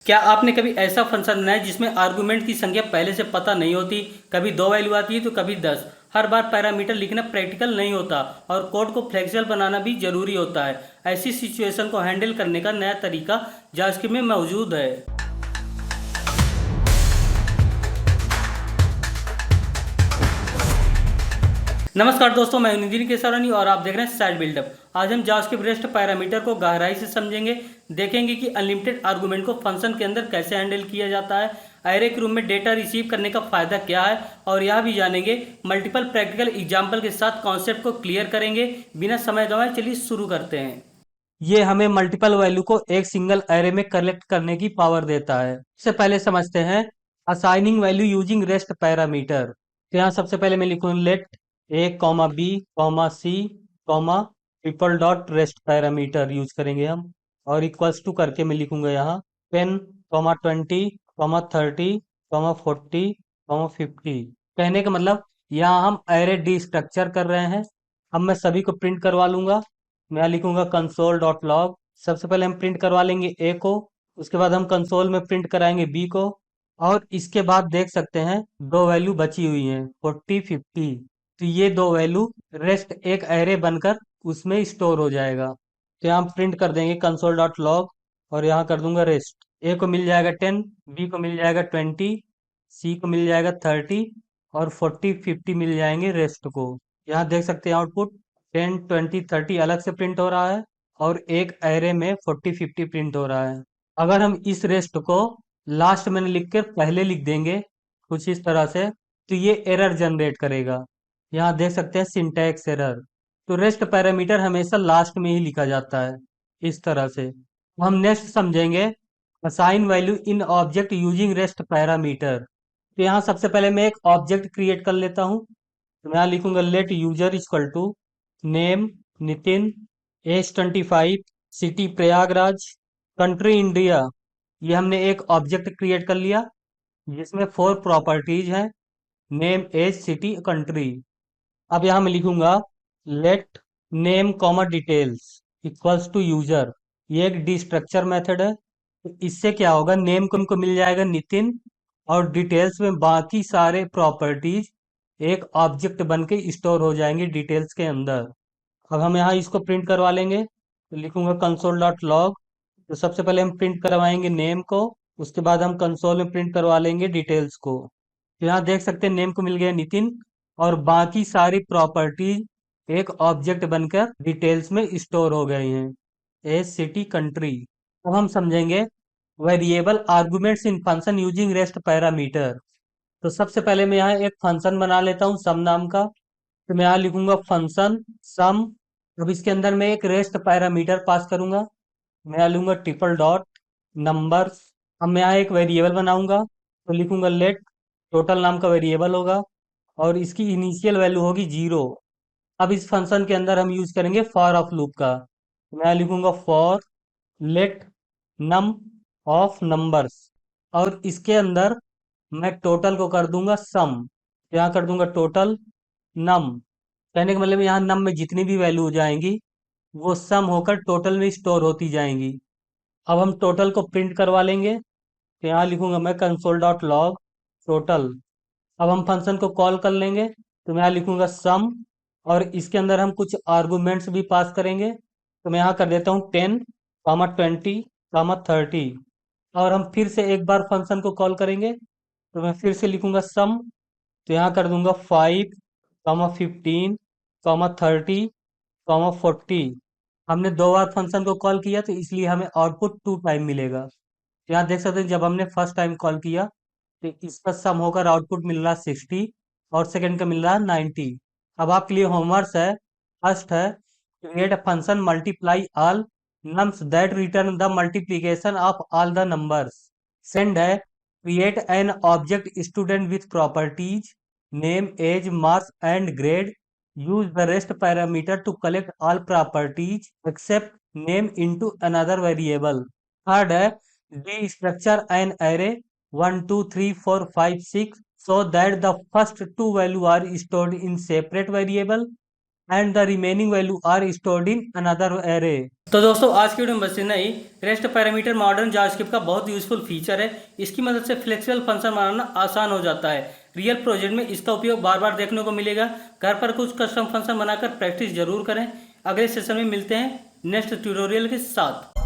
क्या आपने कभी ऐसा फंक्शन बनाया जिसमें आर्गुमेंट की संख्या पहले से पता नहीं होती? कभी 2 वैल्यू आती है तो कभी 10। हर बार पैरामीटर लिखना प्रैक्टिकल नहीं होता और कोड को फ्लेक्सिबल बनाना भी जरूरी होता है। ऐसी सिचुएशन को हैंडल करने का नया तरीका जावास्क्रिप्ट में मौजूद है। नमस्कार दोस्तों, मैं नितिन केसरानी और आप देख रहे हैं साइड बिल्डअप। आज हम जावास्क्रिप्ट रेस्ट पैरामीटर को गहराई से समझेंगे। देखेंगे कि अनलिमिटेड आर्गुमेंट को फंक्शन के अंदर कैसे हैंडल किया जाता है, एरे के रूप में डेटा रिसीव करने का फायदा क्या है, और यह भी जानेंगे मल्टीपल प्रैक्टिकल एग्जाम्पल के साथ कॉन्सेप्ट को क्लियर करेंगे। बिना समय गंवाए चलिए शुरू करते हैं। ये हमें मल्टीपल वैल्यू को एक सिंगल एरे में कलेक्ट करने की पावर देता है। इससे पहले समझते हैं assigning value using rest parameter. तो यहाँ सबसे पहले मैं लिखूँ let A comma B comma C comma triple dot rest parameter use करेंगे हम, और इक्वल्स टू करके मैं लिखूंगा यहाँ 10 कॉमा 20 कॉमा 30 कॉमा 40 कॉमा 50। कहने का मतलब यहाँ हम एरे डी स्ट्रक्चर कर रहे हैं। अब मैं सभी को प्रिंट करवा लूंगा। मैं लिखूंगा कंसोल डॉट लॉग। सबसे पहले हम प्रिंट करवा लेंगे ए को, उसके बाद हम कंसोल में प्रिंट कराएंगे बी को, और इसके बाद देख सकते हैं दो वैल्यू बची हुई हैं 40 50। तो ये दो वैल्यू रेस्ट एक एरे बनकर उसमें स्टोर हो जाएगा। तो यहाँ प्रिंट कर देंगे कंसोल डॉट लॉग, और यहाँ कर दूंगा रेस्ट। ए को मिल जाएगा 10, बी को मिल जाएगा 20, सी को मिल जाएगा 30, और 40 50 मिल जाएंगे रेस्ट को। यहाँ देख सकते हैं आउटपुट 10 20 30 अलग से प्रिंट हो रहा है, और एक एरे में 40 50 प्रिंट हो रहा है। अगर हम इस रेस्ट को लास्ट में लिख कर पहले लिख देंगे कुछ इस तरह से, तो ये एरर जनरेट करेगा। यहाँ देख सकते हैं सिंटैक्स एरर। तो रेस्ट पैरामीटर हमेशा लास्ट में ही लिखा जाता है इस तरह से। तो हम नेक्स्ट समझेंगे assign value in object using rest parameter. तो यहाँ सबसे पहले मैं एक ऑब्जेक्ट क्रिएट कर लेता हूँ। तो मैं यहाँ लिखूंगा let user equal to name Nitin, age 25, city Prayagraj, country India. ये हमने एक ऑब्जेक्ट क्रिएट कर लिया जिसमें 4 प्रॉपर्टीज हैं, नेम एज सिटी कंट्री। अब यहाँ मैं लिखूंगा let name comma details equals to user. ये एक डिस्ट्रक्चर मेथड है। तो इससे क्या होगा, नेम को हमको मिल जाएगा नितिन, और डिटेल्स में बाकी सारे प्रॉपर्टीज एक ऑब्जेक्ट बन के स्टोर हो जाएंगे डिटेल्स के अंदर। अब हम यहाँ इसको प्रिंट करवा लेंगे। तो लिखूंगा कंसोल डॉट लॉग। तो सबसे पहले हम प्रिंट करवाएंगे नेम को, उसके बाद हम कंसोल में प्रिंट करवा लेंगे डिटेल्स को। तो यहाँ देख सकते हैं नेम को मिल गया नितिन, और बाकी सारी प्रॉपर्टीज एक ऑब्जेक्ट बनकर डिटेल्स में स्टोर हो गई हैं, एज सिटी कंट्री। अब हम समझेंगे वेरिएबल आर्गुमेंट्स इन फंक्शन यूजिंग रेस्ट पैरामीटर। तो सबसे पहले मैं यहाँ एक फंक्शन बना लेता हूँ सम नाम का। तो मैं यहाँ लिखूंगा फंक्शन सम। अब इसके अंदर मैं एक रेस्ट पैरामीटर पास करूंगा। मैं यहाँ लूंगा ट्रिपल डॉट नंबर्स। अब मैं यहाँ एक वेरिएबल बनाऊंगा। तो लिखूंगा लेट टोटल नाम का वेरिएबल होगा, और इसकी इनिशियल वैल्यू होगी 0। अब इस फंक्शन के अंदर हम यूज करेंगे फॉर ऑफ लूप का। तो मैं यहाँ लिखूंगा for let num of numbers, और इसके अंदर मैं टोटल को कर दूंगा सम। यहाँ कर दूंगा टोटल नम। कहने का मतलब यहाँ नम में जितनी भी वैल्यू हो जाएंगी वो सम होकर टोटल में स्टोर होती जाएंगी। अब हम टोटल को प्रिंट करवा लेंगे। तो यहाँ लिखूंगा मैं कंसोल डॉट लॉग टोटल। अब हम फंक्शन को कॉल कर लेंगे। तो मैं यहाँ लिखूंगा सम, और इसके अंदर हम कुछ आर्गुमेंट्स भी पास करेंगे। तो मैं यहाँ कर देता हूँ 10 कामा 20 कामा 30, और हम फिर से एक बार फंक्शन को कॉल करेंगे। तो मैं फिर से लिखूंगा सम। तो यहाँ कर दूंगा 5 कामा 15 कामा 30 कामा 40। हमने दो बार फंक्शन को कॉल किया तो इसलिए हमें आउटपुट 2 टाइम मिलेगा। तो यहाँ देख सकते हैं जब हमने फर्स्ट टाइम कॉल किया तो इसका सम होकर आउटपुट मिल रहा है 60, और सेकंड का मिल रहा है 90। अब आपके लिए होमवर्क है। फर्स्ट है create a function multiply all nums that return the multiplication of all the numbers. Send है create an object student with properties name age marks and grade. Use the rest parameter to collect all properties except name into another variable. Third है destructure an array 1 2 3 4 5 6 so that the first two value are stored in separate variable. And the remaining value are stored in another array. तो दोस्तों आज की video में बस इतना ही। Rest parameter modern JavaScript का बहुत यूजफुल फीचर है। इसकी मदद से फ्लेक्सिबल फंक्शन बनाना आसान हो जाता है। रियल प्रोजेक्ट में इसका उपयोग बार बार देखने को मिलेगा। घर पर कुछ कस्टम फंक्शन बनाकर प्रैक्टिस जरूर करें। अगले सेशन में मिलते हैं नेक्स्ट ट्यूटोरियल के साथ।